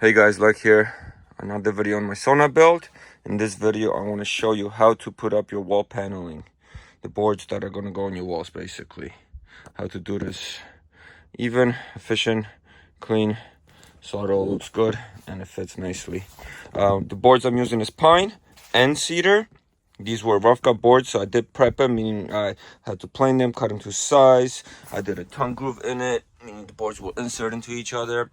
Hey guys, LechK here. Another video on my Sauna build. In this video, I want to show you how to put up your wall paneling. The boards that are going to go on your walls, basically. How to do this even, efficient, clean, so it all looks good and it fits nicely. The boards I'm using is pine and cedar. These were rough cut boards, so I did prep them, meaning I had to plane them, cut them to size. I did a tongue groove in it, meaning the boards will insert into each other.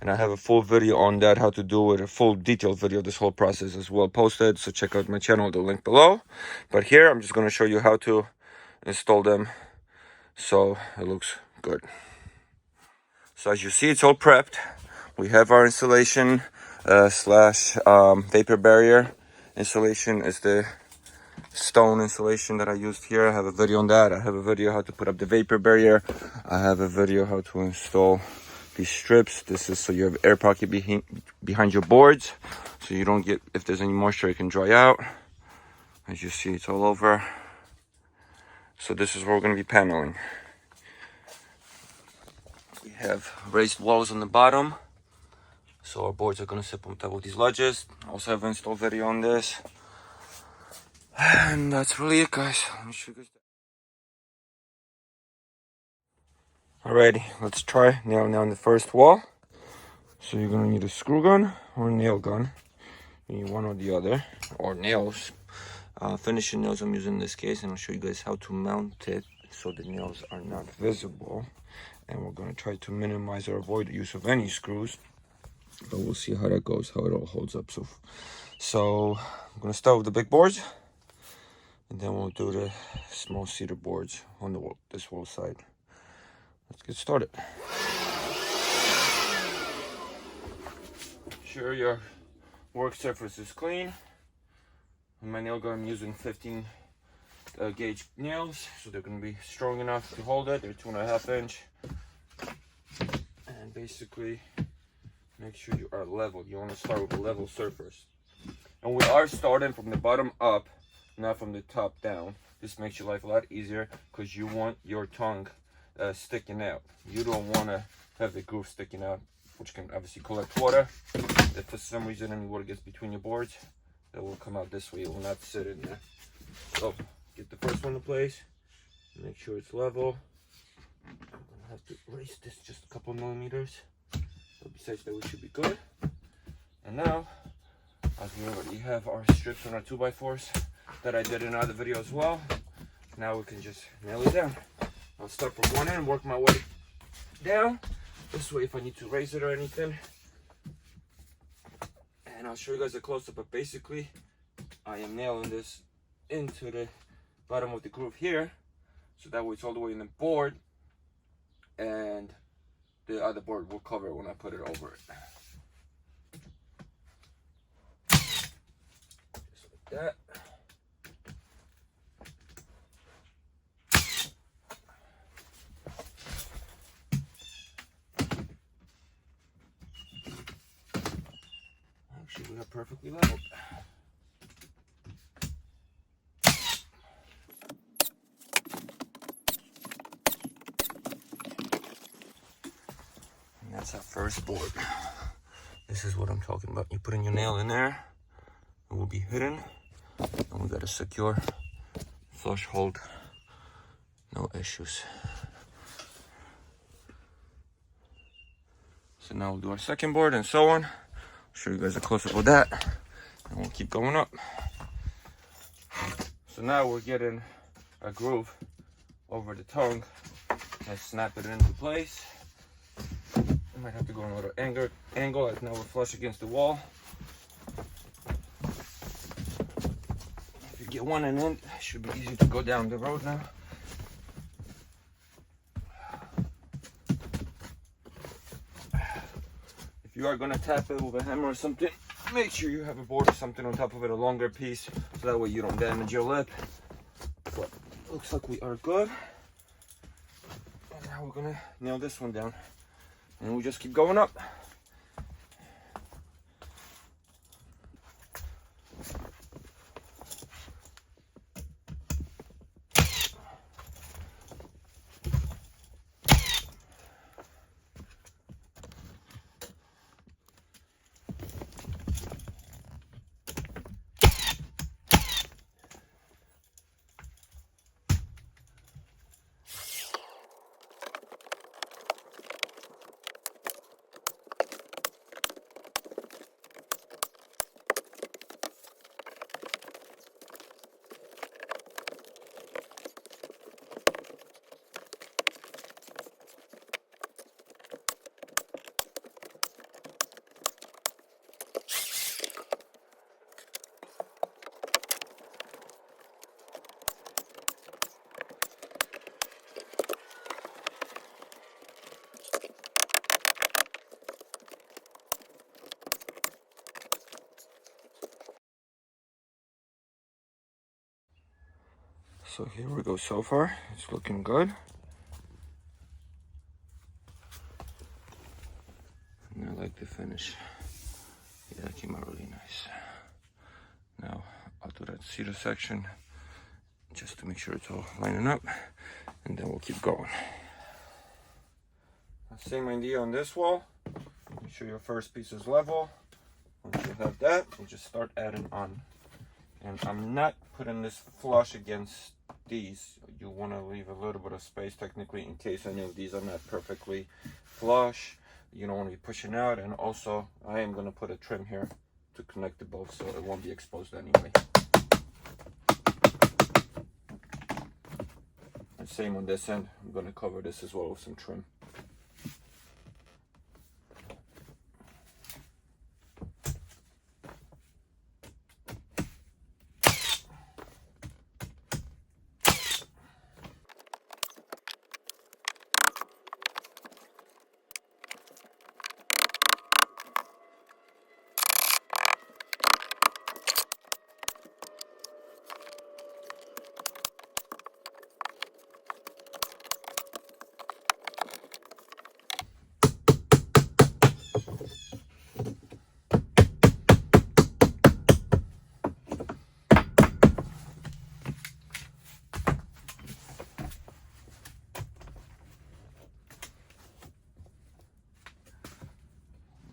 And I have a full video on that, how to do it, a full detailed video of this whole process as well posted. So check out my channel, the link below. But here, I'm just going to show you how to install them so it looks good. So as you see, it's all prepped. We have our insulation slash vapor barrier. Insulation is the stone insulation that I used here. I have a video on that. I have a video how to put up the vapor barrier. I have a video how to install these strips. This is so you have air pocket behind your boards, so you don't get, if there's any moisture, it can dry out. As you see, it's all over. So this is where we're going to be paneling. We have raised walls on the bottom, so our boards are going to sit on top of these ledges. I also have an install video on this. And that's really it, guys. Let me show you guys that. Alrighty, let's try nailing down the first wall. So you're gonna need a screw gun or a nail gun. You need one or the other, or nails. Finishing nails I'm using in this case, and I'll show you guys how to mount it so the nails are not visible. And we're gonna try to minimize or avoid the use of any screws. But we'll see how that goes, how it all holds up. So I'm gonna start with the big boards, and then we'll do the small cedar boards on the wall, this wall side. Let's get started. Sure your work surface is clean. In my nail gun, I'm using 15 gauge nails, so they're going to be strong enough to hold it. They're 2.5 inch. And basically, make sure you are level. You want to start with a level surface. And we are starting from the bottom up, not from the top down. This makes your life a lot easier because you want your tongue sticking out. You don't want to have the groove sticking out, which can obviously collect water. If for some reason any water gets between your boards, that will come out this way. It will not sit in there. So get the first one in place. Make sure it's level. I'm gonna have to raise this just a couple millimeters. But besides that, we should be good. And now, as we already have our strips on our 2x4s that I did in another video as well, now we can just nail it down. I'll start from one end, work my way down. This way, if I need to raise it or anything. And I'll show you guys a close-up, but basically, I am nailing this into the bottom of the groove here. So that way it's all the way in the board. And the other board will cover it when I put it over it. Just like that. We are perfectly leveled. And that's our first board. This is what I'm talking about. You put in your nail in there, it will be hidden, and we got a secure flush hold. No issues. So now we'll do our second board and so on. Show you guys a close-up of that, and we'll keep going up. So now we're getting a groove over the tongue and snap it into place. I might have to go in a little angle as now we're flush against the wall. If you get one in, it should be easy to go down the road now. If you are going to tap it with a hammer or something, make sure you have a board or something on top of it, a longer piece, so that way you don't damage your lip. But looks like we are good. And now we're going to nail this one down. And we just keep going up. So here we go. So far it's looking good, and I like the finish. Yeah, that came out really nice. Now I'll do that cedar section just to make sure it's all lining up, and then we'll keep going. Same idea on this wall. Make sure your first piece is level. Once you have that, you just start adding on. And I'm not putting this flush against these. You want to leave a little bit of space technically in case any of these are not perfectly flush. You don't want to be pushing out. And also I am going to put a trim here to connect the both so it won't be exposed anyway. And same on this end. I'm going to cover this as well with some trim.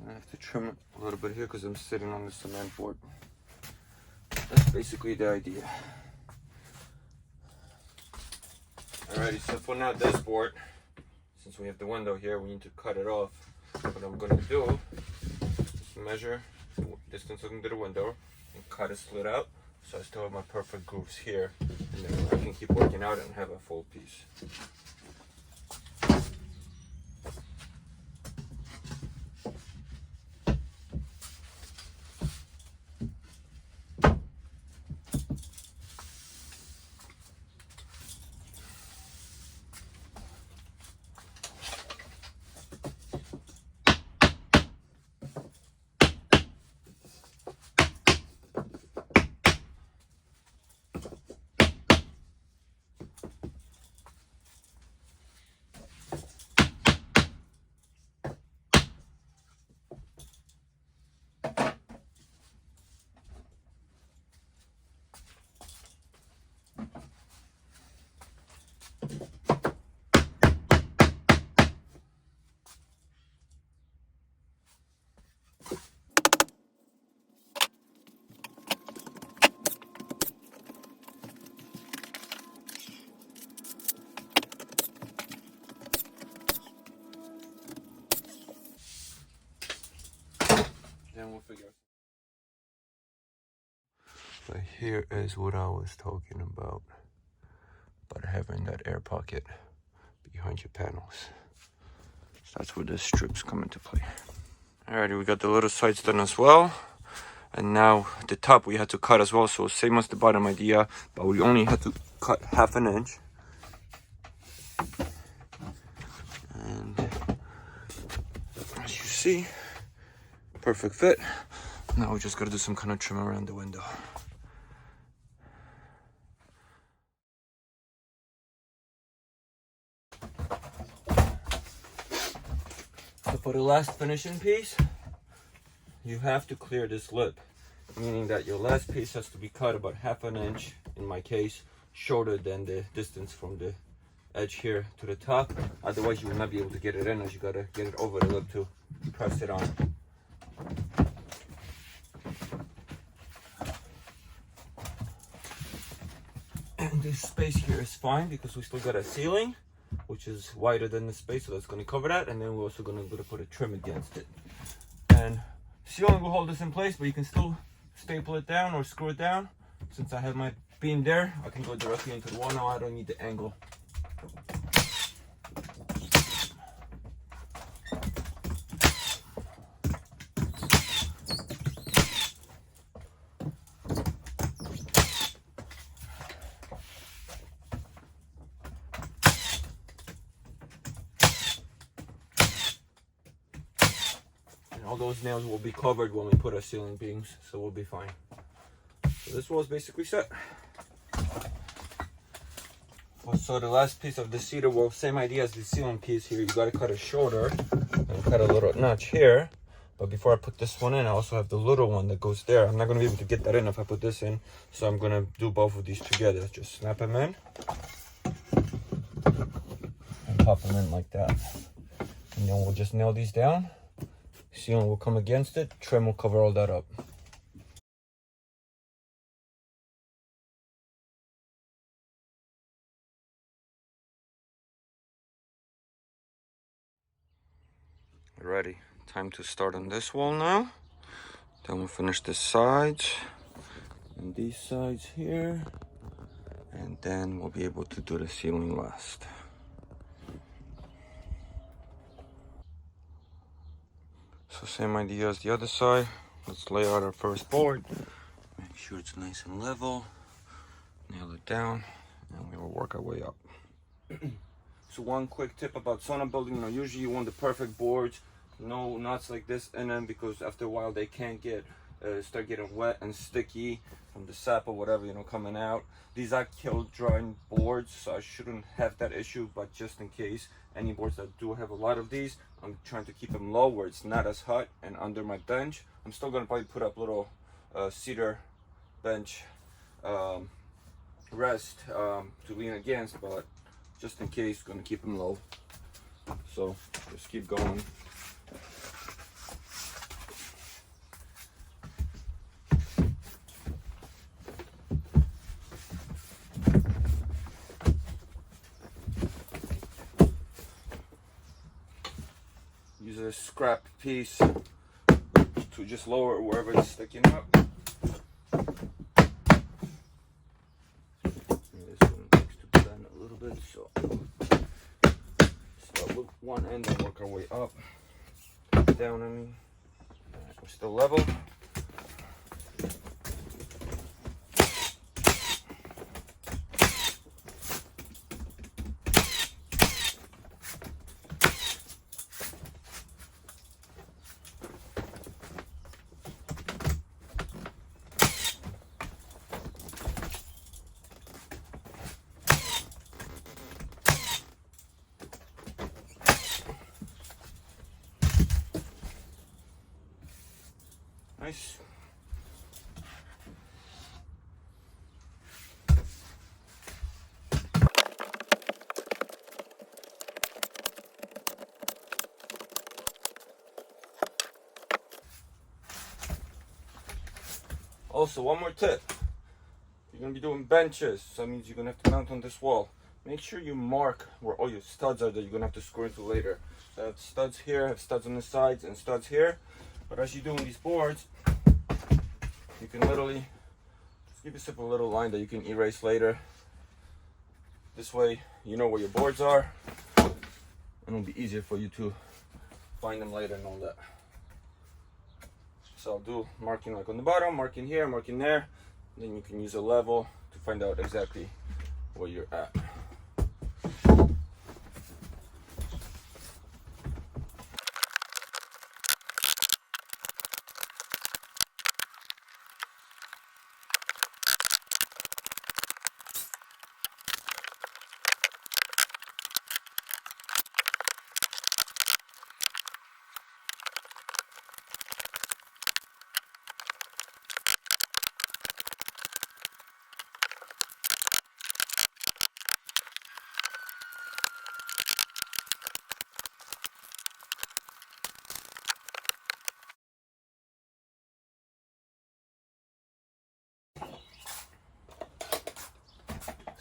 I have to trim a little bit here because I'm sitting on the cement board. That's basically the idea. Alrighty, so for now this board, since we have the window here, we need to cut it off. What I'm going to do is measure the distance into the window and cut a slit out so I still have my perfect grooves here, and then I can keep working out and have a full piece. Then we'll figure out. But here is what I was talking about having that air pocket behind your panels. So that's where the strips come into play. Alrighty, we got the little sides done as well. And now the top we had to cut as well. So same as the bottom idea, but we only had to cut 1/2 inch. And as you see, perfect fit. Now we just gotta do some kind of trim around the window. So for the last finishing piece, you have to clear this lip, meaning that your last piece has to be cut about 1/2 inch, in my case, shorter than the distance from the edge here to the top. Otherwise you will not be able to get it in, as you gotta get it over the lip to press it on. And this space here is fine because we still got a ceiling, which is wider than the space, so that's going to cover that. And then we're also going to put a trim against it. And ceiling will hold this in place, but you can still staple it down or screw it down. Since I have my beam there, I can go directly into the wall now. I don't need the angle. All those nails will be covered when we put our ceiling beams, so we'll be fine. So this wall is basically set. So the last piece of the cedar, well, same idea as the ceiling piece here. You gotta cut it shorter and cut a little notch here. But before I put this one in, I also have the little one that goes there. I'm not gonna be able to get that in if I put this in. So I'm gonna do both of these together. Just snap them in and pop them in like that. And then we'll just nail these down. Ceiling will come against it. Trim will cover all that up. Ready. Time to start on this wall now. Then we'll finish the sides and these sides here. And then we'll be able to do the ceiling last. So same idea as the other side. Let's lay out our first board. Make sure it's nice and level. Nail it down. And we will work our way up. So one quick tip about sauna building, usually you want the perfect boards, no knots like this in them, because after a while they can't start getting wet and sticky from the sap or whatever, coming out. These are Kiln Dried boards, so I shouldn't have that issue, but just in case, any boards that do have a lot of these, I'm trying to keep them low where it's not as hot and under my bench. I'm still gonna probably put up little cedar bench rest to lean against, but just in case, gonna keep them low. So just keep going. Use a scrap piece to just lower it wherever it's sticking up. So start with one end and work our way up, down. We're still level. Nice. Also, one more tip. You're going to be doing benches, so that means you're going to have to mount on this wall. Make sure you mark where all your studs are that you're going to have to screw into later. I have studs here, I have studs on the sides, and studs here. But as you're doing these boards, you can literally just give yourself a little line that you can erase later. This way, you know where your boards are, and it'll be easier for you to find them later and all that. So I'll do marking like on the bottom, marking here, marking there. Then you can use a level to find out exactly where you're at.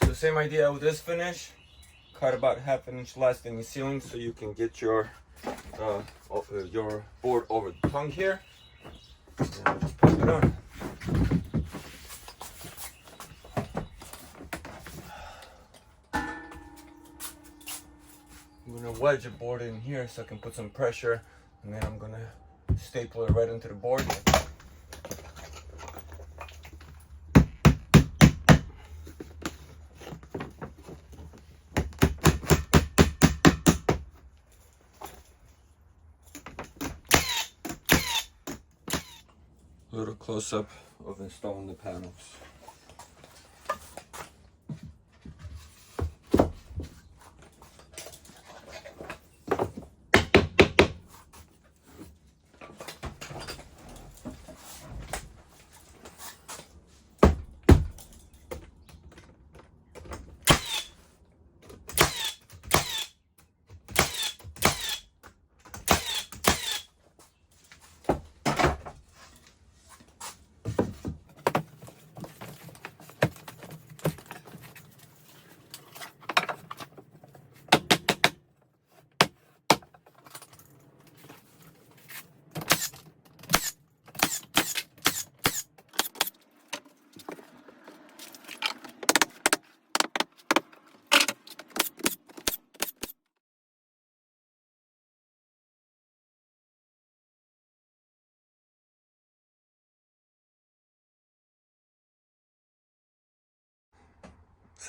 So same idea with this finish. Cut about 1/2 inch less than your ceiling so you can get your board over the tongue here. And just put it on. I'm gonna wedge a board in here so I can put some pressure, and then I'm gonna staple it right into the board. A little close up of installing the panels.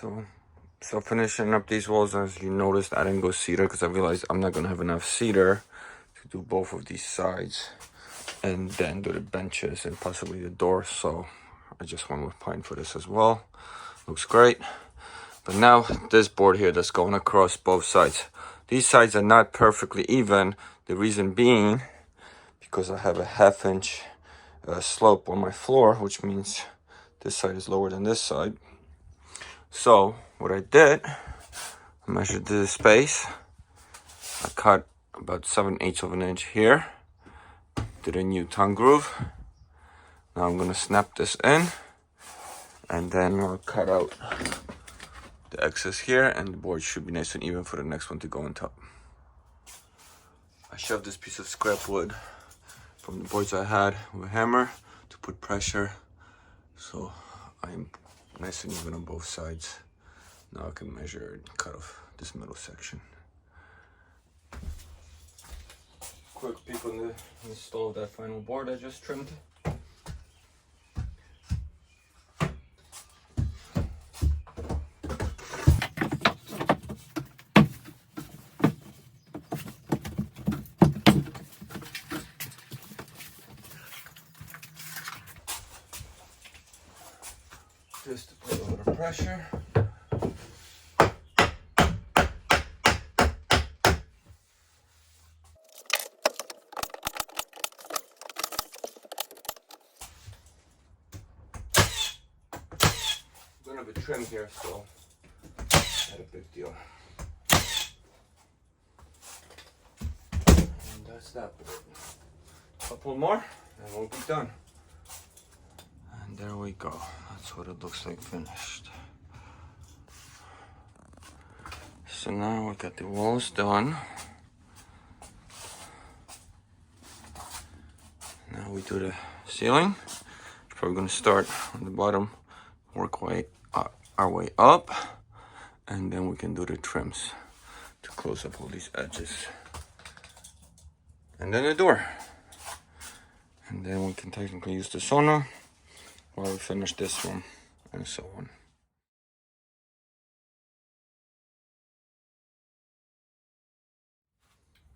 So finishing up these walls, as you noticed, I didn't go cedar because I realized I'm not gonna have enough cedar to do both of these sides and then do the benches and possibly the door. So I just went with pine for this as well. Looks great. But now this board here that's going across both sides. These sides are not perfectly even. The reason being because I have a 1/2 inch slope on my floor, which means this side is lower than this side. So what I did, I measured the space. I cut about 7/8 of an inch here. Did a new tongue groove. Now I'm gonna snap this in, and then I'll cut out the excess here, and the board should be nice and even for the next one to go on top. I shoved this piece of scrap wood from the boards I had with a hammer to put pressure, so I'm nice and even on both sides. Now I can measure and cut off this middle section. Quick peek on the install of that final board I just trimmed. Just to put a little pressure. I'm gonna have a trim here, so not a big deal. And that's that board. Couple more and we'll be done. And there we go. That's what it looks like finished. So now we got the walls done. Now we do the ceiling. Probably gonna start on the bottom, work our way up, and then we can do the trims to close up all these edges. And then the door. And then we can technically use the sauna while we finish this one, and so on.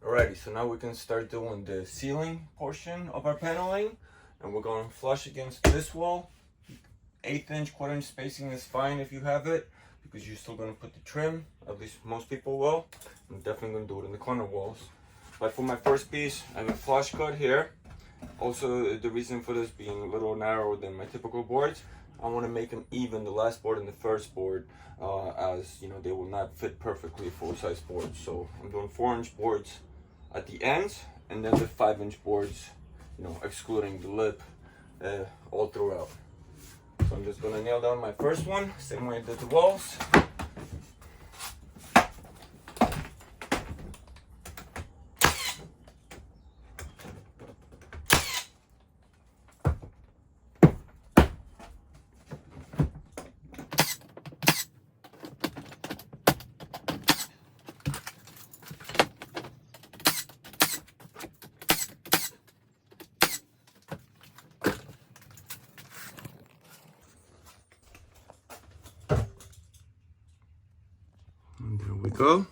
Alrighty, so now we can start doing the ceiling portion of our paneling, and we're going flush against this wall. 1/8 inch, 1/4 inch spacing is fine if you have it, because you're still going to put the trim, at least most people will. I'm definitely going to do it in the corner walls. But for my first piece, I have a flush cut here. Also, the reason for this being a little narrower than my typical boards, I want to make them even, the last board and the first board, as you know, they will not fit perfectly full-size boards. So I'm doing 4-inch boards at the ends, and then the 5-inch boards, you know, excluding the lip, all throughout. So I'm just gonna nail down my first one, same way I did the walls. And there we go.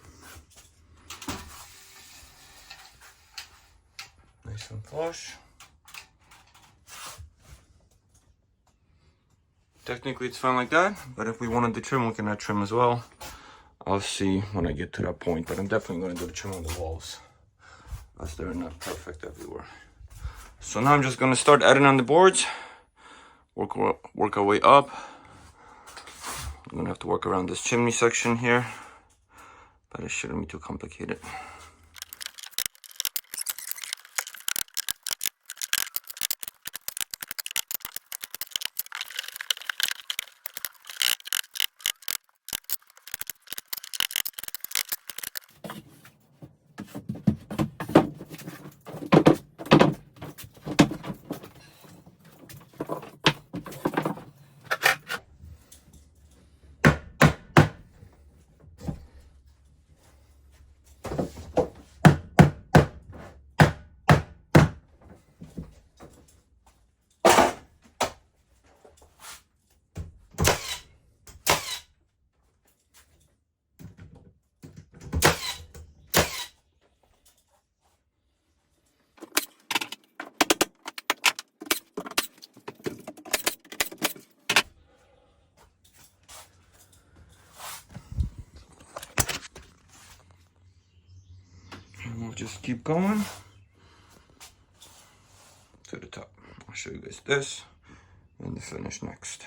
Nice and flush. Technically it's fine like that, but if we wanted the trim, we can add trim as well. I'll see when I get to that point, but I'm definitely going to do the trim on the walls, as they're not perfect everywhere. So now I'm just going to start adding on the boards, work our way up. I'm going to have to work around this chimney section here, but it shouldn't be too complicated. just keep going to the top. I'll show you guys this and the finish next.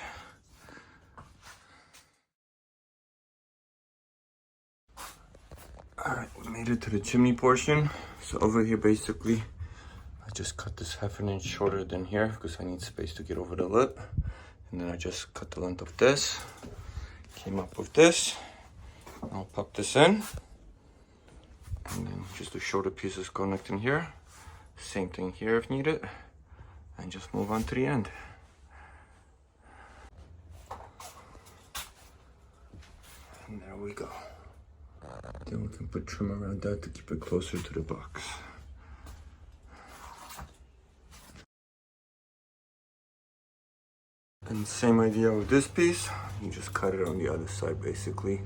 Alright, we made it to the chimney portion. So over here basically I just cut this 1/2 inch shorter than here because I need space to get over the lip. And then I just cut the length of this. Came up with this. I'll pop this in. And then just the shorter pieces connect in here. Same thing here if needed. And just move on to the end. And there we go. Then we can put trim around that to keep it closer to the box. And same idea with this piece. You just cut it on the other side basically.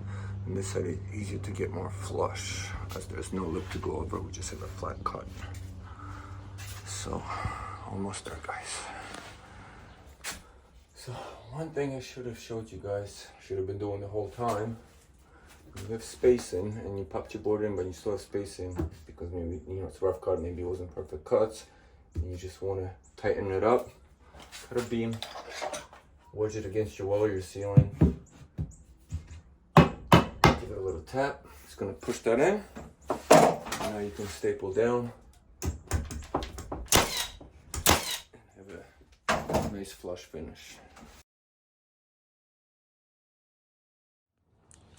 And this side is easier to get more flush because there's no lip to go over. We just have a flat cut. So almost there, guys. So one thing I should have showed you guys, should have been doing the whole time. When you have spacing and you popped your board in, but you still have spacing because maybe it's rough cut, maybe it wasn't perfect cuts, and you just want to tighten it up. Cut a beam, wedge it against your wall or your ceiling. Give it a little tap. It's gonna push that in. And now you can staple down. Nice flush finish.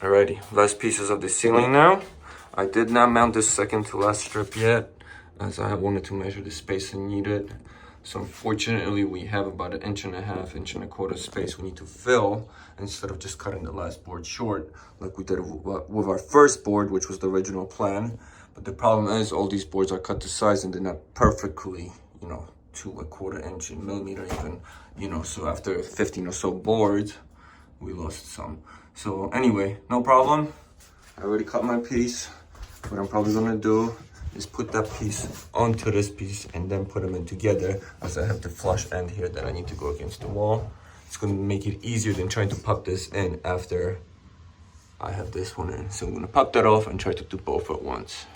Alrighty, last pieces of the ceiling now. I did not mount this second to last strip yet as I wanted to measure the spacing needed. So unfortunately we have about 1.5 inches, 1.25 inches space we need to fill instead of just cutting the last board short like we did with our first board, which was the original plan. But the problem is all these boards are cut to size and they're not perfectly, to 1/4 inch in millimeter even, so after 15 or so boards, we lost some. So anyway, no problem. I already cut my piece. What I'm probably gonna do is put that piece onto this piece and then put them in together as I have the flush end here that I need to go against the wall. It's gonna make it easier than trying to pop this in after I have this one in. So I'm gonna pop that off and try to do both at once.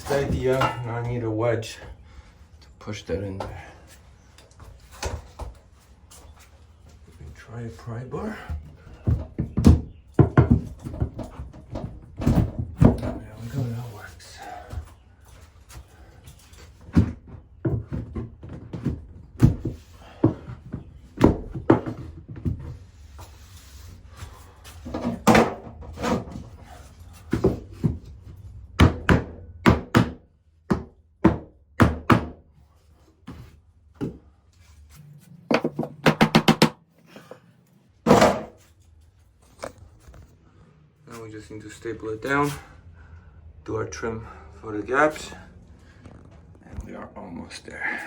Idea, and I need a wedge to push that in there. We can try a pry bar. There we go, that works. We just need to staple it down, do our trim for the gaps, and we are almost there.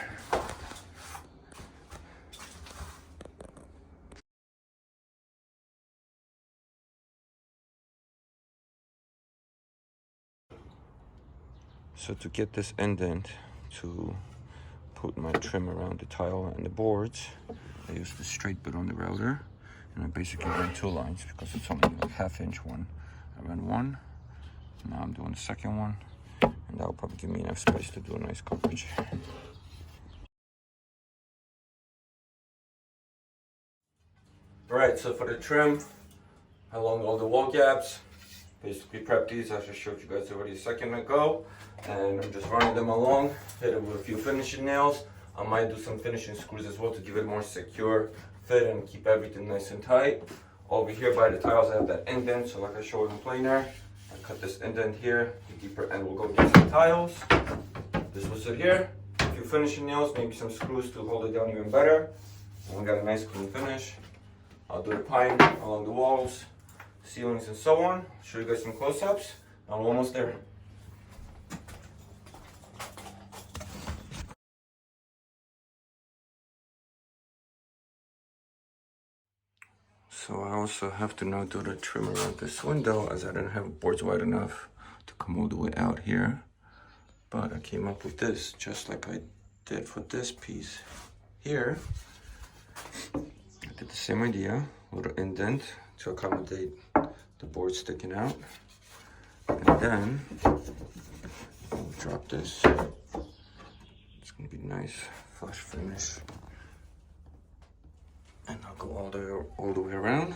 So to get this indent to put my trim around the tile and the boards, I use the straight bit on the router, and I basically ran 2 lines because it's only like 1/2 inch one. I ran one, now I'm doing the second one, and that'll probably give me enough space to do a nice coverage. Alright, so for the trim, along all the wall gaps, basically prep these, I just showed you guys already a second ago, and I'm just running them along, hit it with a few finishing nails. I might do some finishing screws as well to give it more secure fit and keep everything nice and tight. Over here by the tiles I have that indent, so like I showed in planer, I cut this indent here, the deeper end will go against the tiles. This will sit here, a few finishing nails, maybe some screws to hold it down even better. And we got a nice clean finish. I'll do the pine along the walls, ceilings and so on. Show you guys some close-ups. I'm almost there. So I also have to now do the trim around this window, as I didn't have boards wide enough to come all the way out here. But I came up with this, just like I did for this piece here. I did the same idea, a little indent to accommodate the board sticking out. And then I'll drop this. It's gonna be nice, flush finish. And I'll go all the way around.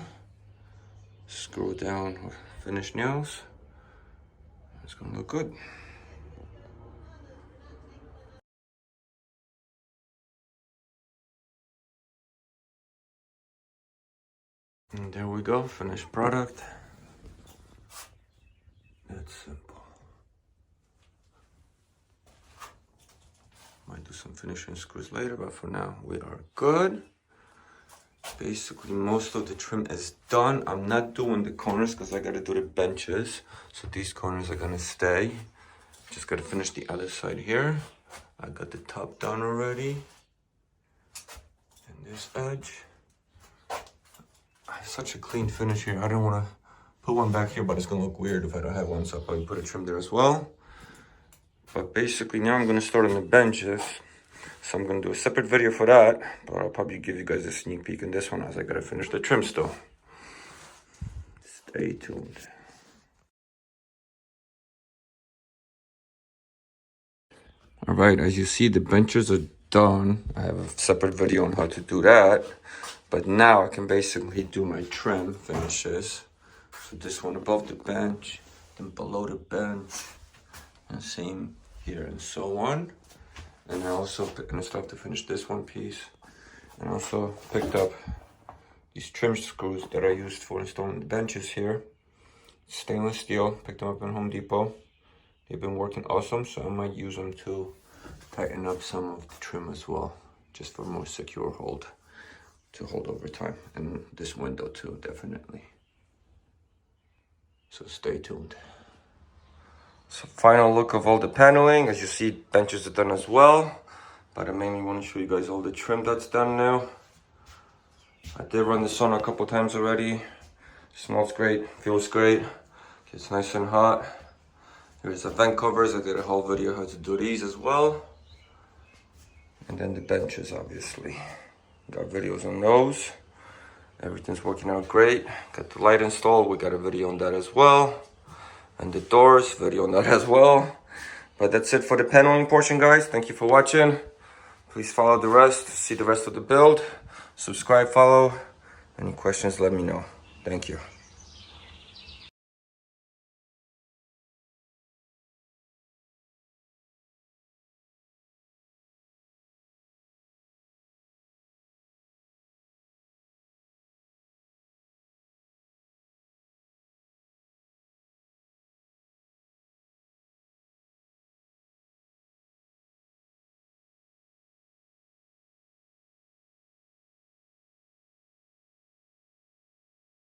Screw down with finished nails. It's gonna look good. And there we go, finished product. That's simple. Might do some finishing screws later, but for now we are good. Basically, most of the trim is done. I'm not doing the corners because I gotta do the benches. So these corners are gonna stay. Just gotta finish the other side here. I got the top done already. And this edge. I have such a clean finish here. I don't wanna put one back here, but it's gonna look weird if I don't have one. So I'll probably put a trim there as well. But basically now I'm gonna start on the benches. So I'm gonna do a separate video for that, but I'll probably give you guys a sneak peek in this one as I gotta finish the trim still. Stay tuned. All right, as you see, the benches are done. I have a separate video on how to do that, but now I can basically do my trim finishes. So this one above the bench, then below the bench, and same here and so on. And I also still have to finish this one piece. And also picked up these trim screws that I used for installing the benches here. Stainless steel, picked them up in Home Depot. They've been working awesome, so I might use them to tighten up some of the trim as well, just for more secure hold, to hold over time. And this window too, definitely. So stay tuned. So final look of all the paneling. As you see, benches are done as well. But I mainly want to show you guys all the trim that's done now. I did run the sauna a couple times already. Smells great, feels great. It's nice and hot. Here's the vent covers. I did a whole video how to do these as well. And then the benches, obviously. Got videos on those. Everything's working out great. Got the light installed. We got a video on that as well. And the doors, video on that as well. But that's it for the paneling portion, guys. Thank you for watching. Please follow the rest, see the rest of the build. Subscribe, follow. Any questions, let me know. Thank you.